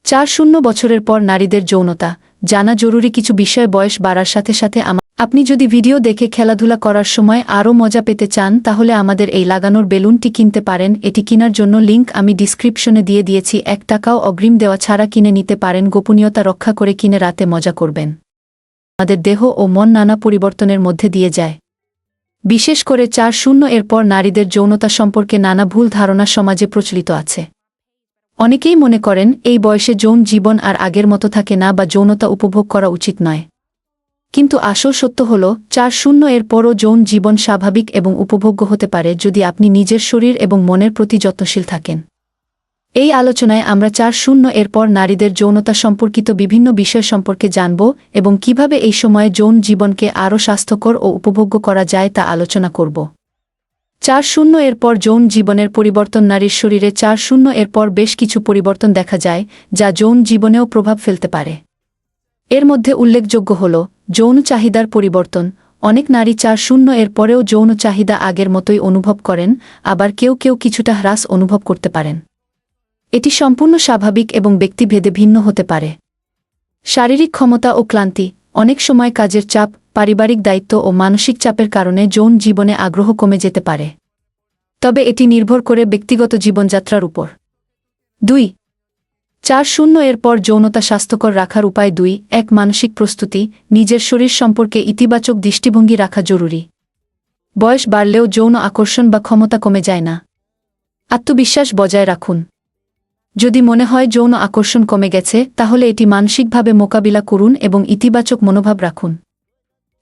4-0 বছরের পর নারীদের যৌনতা জানা জরুরি কিছু বিষয়। বয়স বাড়ার সাথে সাথে আপনি যদি ভিডিও দেখে খেলাধুলা করার সময় আরও মজা পেতে চান তাহলে আমাদের এই লাগানোর বেলুনটি কিনতে পারেন। এটি কেনার জন্য লিংক আমি ডিসক্রিপশনে দিয়ে দিয়েছি। 1 টাকাও অগ্রিম দেওয়া ছাড়া কিনে নিতে পারেন। গোপনীয়তা রক্ষা করে কিনে রাতে মজা করবেন। আমাদের দেহ ও মন নানা পরিবর্তনের মধ্যে দিয়ে যায়। বিশেষ করে 4-0 এর পর নারীদের যৌনতা সম্পর্কে নানা ভুল ধারণা সমাজে প্রচলিত আছে। অনেকেই মনে করেন এই বয়সে যৌন জীবন আর আগের মতো থাকে না বা যৌনতা উপভোগ করা উচিত নয়। কিন্তু আসল সত্য হল 4-0 এর পরও যৌন জীবন স্বাভাবিক এবং উপভোগ্য হতে পারে যদি আপনি নিজের শরীর এবং মনের প্রতি যত্নশীল থাকেন। এই আলোচনায় আমরা 4-0 এর পর নারীদের যৌনতা সম্পর্কিত বিভিন্ন বিষয় সম্পর্কে জানব এবং কিভাবে এই সময়ে যৌন জীবনকে আরও স্বাস্থ্যকর ও উপভোগ্য করা যায় তা আলোচনা করব। 4-0 এর পর যৌন জীবনের পরিবর্তন। নারীর শরীরে 4-0 এর পর বেশ কিছু পরিবর্তন দেখা যায় যা যৌন জীবনেও প্রভাব ফেলতে পারে। এর মধ্যে উল্লেখযোগ্য হল যৌন চাহিদার পরিবর্তন। অনেক নারী 4-0 এর পরেও যৌন চাহিদা আগের মতোই অনুভব করেন, আবার কেউ কেউ কিছুটা হ্রাস অনুভব করতে পারেন। এটি সম্পূর্ণ স্বাভাবিক এবং ব্যক্তিভেদে ভিন্ন হতে পারে। শারীরিক ক্ষমতা ও ক্লান্তি। অনেক সময় কাজের চাপ, পারিবারিক দায়িত্ব ও মানসিক চাপের কারণে যৌন জীবনে আগ্রহ কমে যেতে পারে। তবে এটি নির্ভর করে ব্যক্তিগত জীবনযাত্রার উপর। 2. 4-0 এর পর যৌনতা স্বাস্থ্যকর রাখার উপায়। 2. 1. মানসিক প্রস্তুতি। নিজের শরীর সম্পর্কে ইতিবাচক দৃষ্টিভঙ্গি রাখা জরুরি। বয়স বাড়লেও যৌন আকর্ষণ বা ক্ষমতা কমে যায় না। আত্মবিশ্বাস বজায় রাখুন। যদি মনে হয় যৌন আকর্ষণ কমে গেছে তাহলে এটি মানসিকভাবে মোকাবিলা করুন এবং ইতিবাচক মনোভাব রাখুন।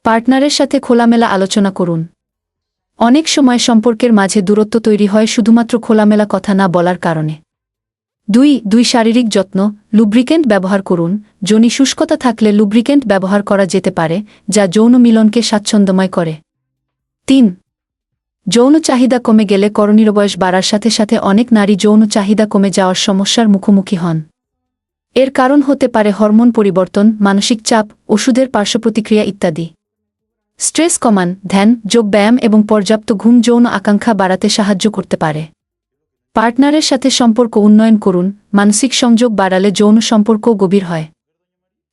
পার্টনারের সাথে খোলামেলা আলোচনা করুন। অনেক সময় সম্পর্কের মাঝে দূরত্ব তৈরি হয় শুধুমাত্র খোলামেলা কথা না বলার কারণে। 2. শারীরিক যত্ন। লুব্রিকেন্ট ব্যবহার করুন। যোনি শুষ্কতা থাকলে লুব্রিকেন্ট ব্যবহার করা যেতে পারে যা যৌন মিলনকে স্বাচ্ছন্দ্যময় করে। 3. যৌন চাহিদা কমে গেলে করণীয়। বয়স বাড়ার সাথে সাথে অনেক নারী যৌন চাহিদা কমে যাওয়ার সমস্যার মুখোমুখি হন। এর কারণ হতে পারে হরমোন পরিবর্তন, মানসিক চাপ, ওষুধের পার্শ্বপ্রতিক্রিয়া ইত্যাদি। স্ট্রেস কমান। ধ্যান, যোগব্যায়াম এবং পর্যাপ্ত ঘুম যৌন আকাঙ্ক্ষা বাড়াতে সাহায্য করতে পারে। পার্টনারের সাথে সম্পর্ক উন্নয়ন করুন। মানসিক সংযোগ বাড়ালে যৌন সম্পর্কও গভীর হয়।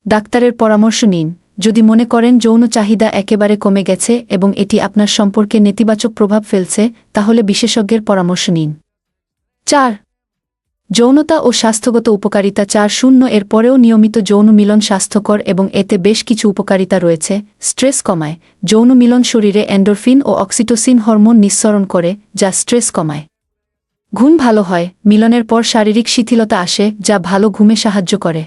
ডাক্তারের পরামর্শ নিন। যদি মনে করেন যৌন চাহিদা একেবারে কমে গেছে এবং এটি আপনার সম্পর্কে নেতিবাচক প্রভাব ফেলছে তাহলে বিশেষজ্ঞের পরামর্শ নিন। 4. যৌনতা ও স্বাস্থ্যগত উপকারিতা। 4-0 এর পরেও নিয়মিত যৌন মিলন স্বাস্থ্যকর এবং এতে বেশ কিছু উপকারিতা রয়েছে। স্ট্রেস কমায়। যৌন মিলন শরীরে এন্ডোরফিন ও অক্সিটোসিন হরমোন নিঃসরণ করে যা স্ট্রেস কমায়। ঘুম ভালো হয়। মিলনের পর শারীরিক শিথিলতা আসে যা ভালো ঘুমে সাহায্য করে।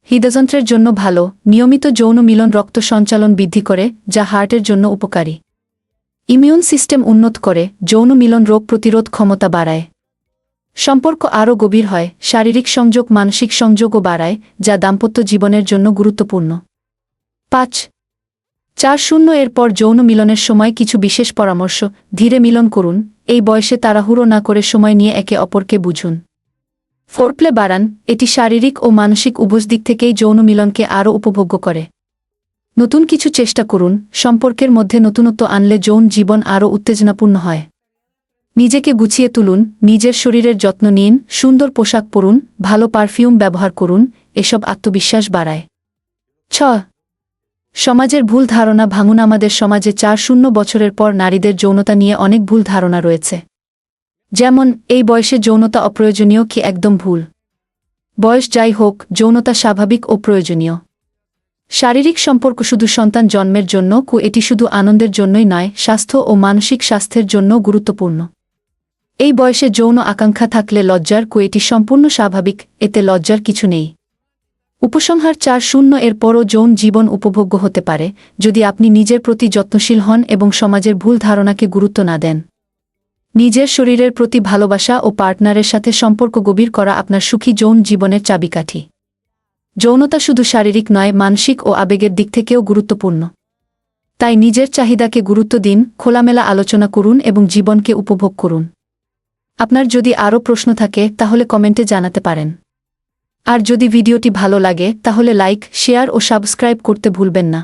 হৃদযন্ত্রের জন্য ভালো। নিয়মিত যৌন মিলন রক্ত সঞ্চালন বৃদ্ধি করে যা হার্টের জন্য উপকারী। ইমিউন সিস্টেম উন্নত করে। যৌন মিলন রোগ প্রতিরোধ ক্ষমতা বাড়ায়। সম্পর্ক আরও গভীর হয়। শারীরিক সংযোগ মানসিক সংযোগও বাড়ায় যা দাম্পত্য জীবনের জন্য গুরুত্বপূর্ণ। 5. 4-0 এর পর যৌন মিলনের সময় কিছু বিশেষ পরামর্শ। ধীরে মিলন করুন। এই বয়সে তাড়াহুড়ো না করে সময় নিয়ে একে অপরকে বুঝুন। ফোরপ্লে বাড়ান। এটি শারীরিক ও মানসিক উভয় দিক থেকেই যৌন মিলনকে আরও উপভোগ্য করে। নতুন কিছু চেষ্টা করুন। সম্পর্কের মধ্যে নতুনত্ব আনলে যৌন জীবন আরও উত্তেজনাপূর্ণ হয়। নিজেকে গুছিয়ে তুলুন। নিজের শরীরের যত্ন নিন। সুন্দর পোশাক পরুন। ভালো পারফিউম ব্যবহার করুন। এসব আত্মবিশ্বাস বাড়ায়। 6. সমাজের ভুল ধারণা ভাঙুন। আমাদের সমাজে 4-0 বছরের পর নারীদের যৌনতা নিয়ে অনেক ভুল ধারণা রয়েছে। যেমন, এই বয়সে যৌনতা অপ্রয়োজনীয় কি একদম ভুল। বয়স যাই হোক, যৌনতা স্বাভাবিক ও প্রয়োজনীয়। শারীরিক সম্পর্ক শুধু সন্তান জন্মের জন্য এটি শুধু আনন্দের জন্যই নয়, স্বাস্থ্য ও মানসিক স্বাস্থ্যের জন্য গুরুত্বপূর্ণ। এই বয়সে যৌন আকাঙ্ক্ষা থাকলে লজ্জার এটি সম্পূর্ণ স্বাভাবিক, এতে লজ্জার কিছু নেই। উপসংহার 4-0 এর পরও যৌন জীবন উপভোগ্য হতে পারে যদি আপনি নিজের প্রতি যত্নশীল হন এবং সমাজের ভুল ধারণাকে গুরুত্ব না দেন। নিজের শরীরের প্রতি ভালোবাসা ও পার্টনারের সাথে সম্পর্ক গভীর করা আপনার সুখী যৌন জীবনের চাবিকাঠি। যৌনতা শুধু শারীরিক নয়, মানসিক ও আবেগের দিক থেকেও গুরুত্বপূর্ণ। তাই নিজের চাহিদাকে গুরুত্ব দিন, খোলামেলা আলোচনা করুন এবং জীবনকে উপভোগ করুন। আপনার যদি আরও প্রশ্ন থাকে তাহলে কমেন্টে জানাতে পারেন। আর যদি ভিডিওটি ভালো লাগে তাহলে লাইক, শেয়ার ও সাবস্ক্রাইব করতে ভুলবেন না।